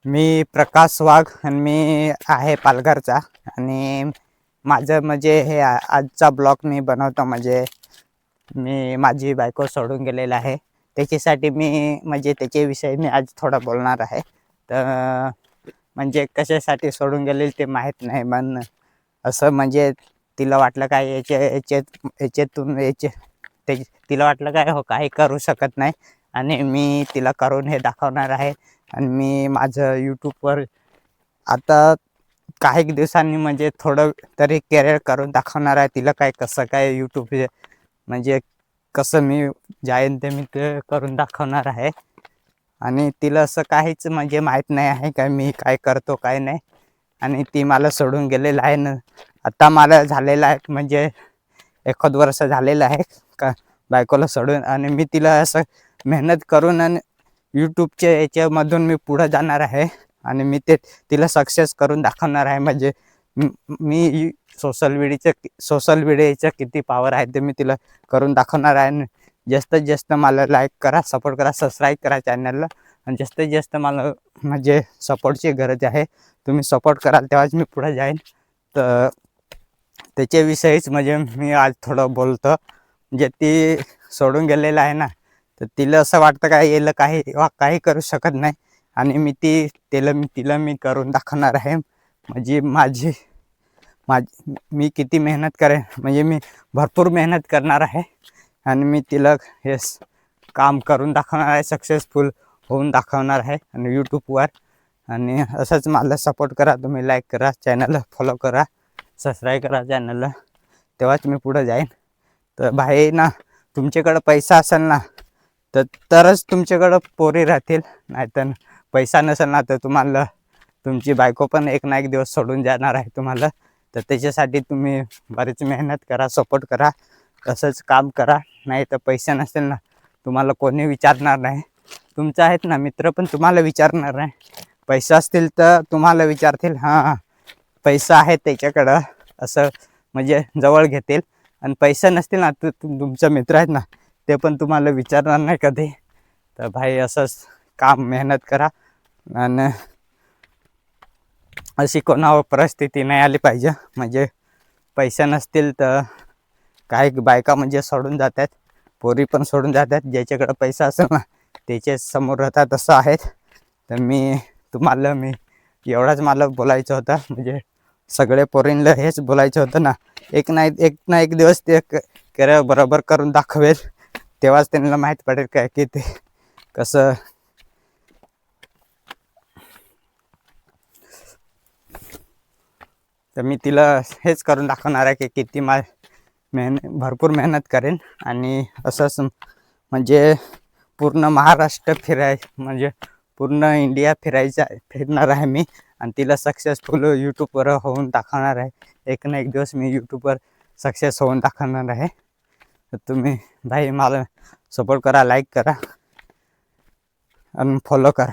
मी प्रकाश वाघ आणि मी आहे पालघरचा. आणि माझं म्हणजे हे आजचा ब्लॉग मी बनवतो म्हणजे मी माझी बायको सोडून गेलेला आहे. त्याच्यासाठी मी म्हणजे त्याच्याविषयी मी आज थोडं बोलणार आहे. तर म्हणजे कशासाठी सोडून गेलेली ते माहीत नाही, पण असं म्हणजे तिला वाटलं काय याच्यातून ते तिला वाटलं काय हो काही करू शकत नाही, आणि मी तिला करून हे दाखवणार आहे. आणि मी माझं यूट्यूबवर आता काही दिवसांनी म्हणजे थोडं तरी करिअर करून दाखवणार आहे तिला. काय कसं काय यूट्यूब म्हणजे कसं मी जाईन ते मी ते करून दाखवणार आहे. आणि तिला असं काहीच म्हणजे माहीत नाही आहे काय मी काय करतो काय नाही. आणि ती मला सोडून गेलेलं आहे ना. आता मला झालेलं आहे म्हणजे 1 वर्ष झालेलं आहे का बायकोला सोडून. आणि मी तिला असं मेहनत करून आणि यूट्यूबच्या याच्यामधून मी पुढं जाणार आहे. आणि मी ते तिला सक्सेस करून दाखवणार आहे. म्हणजे मी सोशल मीडियाचं किती पॉवर आहे ते मी तिला करून दाखवणार आहे. जास्तीत जास्त मला लाईक करा, सपोर्ट करा, सबस्क्राईब करा चॅनलला. आणि जास्तीत जास्त मला म्हणजे सपोर्टची गरज आहे. तुम्ही सपोर्ट कराल तेव्हाच मी पुढे जाईन. तर त्याच्याविषयीच म्हणजे मी आज थोडं बोलतो. म्हणजे ती सोडून गेलेलं आहे ना, तर तिला असं वाटतं काय याला काही करू शकत नाही. आणि तिला मी करून दाखवणार आहे. म्हणजे मी किती मेहनत करेन म्हणजे मी भरपूर मेहनत करणार आहे. आणि मी तिला हे काम करून दाखवणार आहे, सक्सेसफुल होऊन दाखवणार आहे आणि यूट्यूबवर. आणि असंच मला सपोर्ट करा, तुम्ही लाईक करा, चॅनलला फॉलो करा, सबस्क्राईब करा चॅनलला, तेव्हाच मी पुढं जाईन. तर भाई ना, तुमच्याकडं पैसा असेल ना तरच तुमच्याकडं पोरी राहतील. नाहीतर पैसा नसेल ना तर तुम्हाला तुमची बायको पण एक ना एक दिवस सोडून जाणार आहे तुम्हाला. तर त्याच्यासाठी तुम्ही बरीच मेहनत करा, सपोर्ट करा, असंच काम करा. नाही तर पैसा नसेल ना तुम्हाला कोणी विचारणार नाही. तुमचं आहेत ना मित्र पण तुम्हाला विचारणार नाही. पैसा असतील तर तुम्हाला विचारतील, हां पैसा आहे त्याच्याकडं, असं म्हणजे जवळ घेतील. आणि पैसा नसतील ना तर तुमचे मित्र आहेत ना ते पण तुम्हाला विचारणार नाही कधी. तर भाई असंच काम मेहनत करा. आणि अशी कोणावर परिस्थिती नाही आली पाहिजे. म्हणजे पैसा नसतील तर काही बायका म्हणजे सोडून जातात, पोरी पण सोडून जातात. ज्याच्याकडे पैसा असेल ना त्याचे समोर राहतात, असं आहेत. तर मी एवढाच मला बोलायचं होतं. म्हणजे सगळे पोरींना हेच बोलायचं होतं ना, एक ना एक दिवस ते करिअर बरोबर करून दाखवेल, तेव्हाच त्यांना माहीत पडेल काय की ते कसं. तर मी तिला हेच करून दाखवणार आहे की किती भरपूर मेहनत करेन. आणि असंच म्हणजे पूर्ण महाराष्ट्र म्हणजे पूर्ण इंडिया फिरणार आहे मी. आणि तिला सक्सेसफुल यूट्यूबवर होऊन दाखवणार आहे. एक ना एक दिवस मी यूट्यूबवर सक्सेस होऊन दाखवणार आहे. तर तुम्ही भाई मला सपोर्ट करा, लाईक करा आणि फॉलो करा.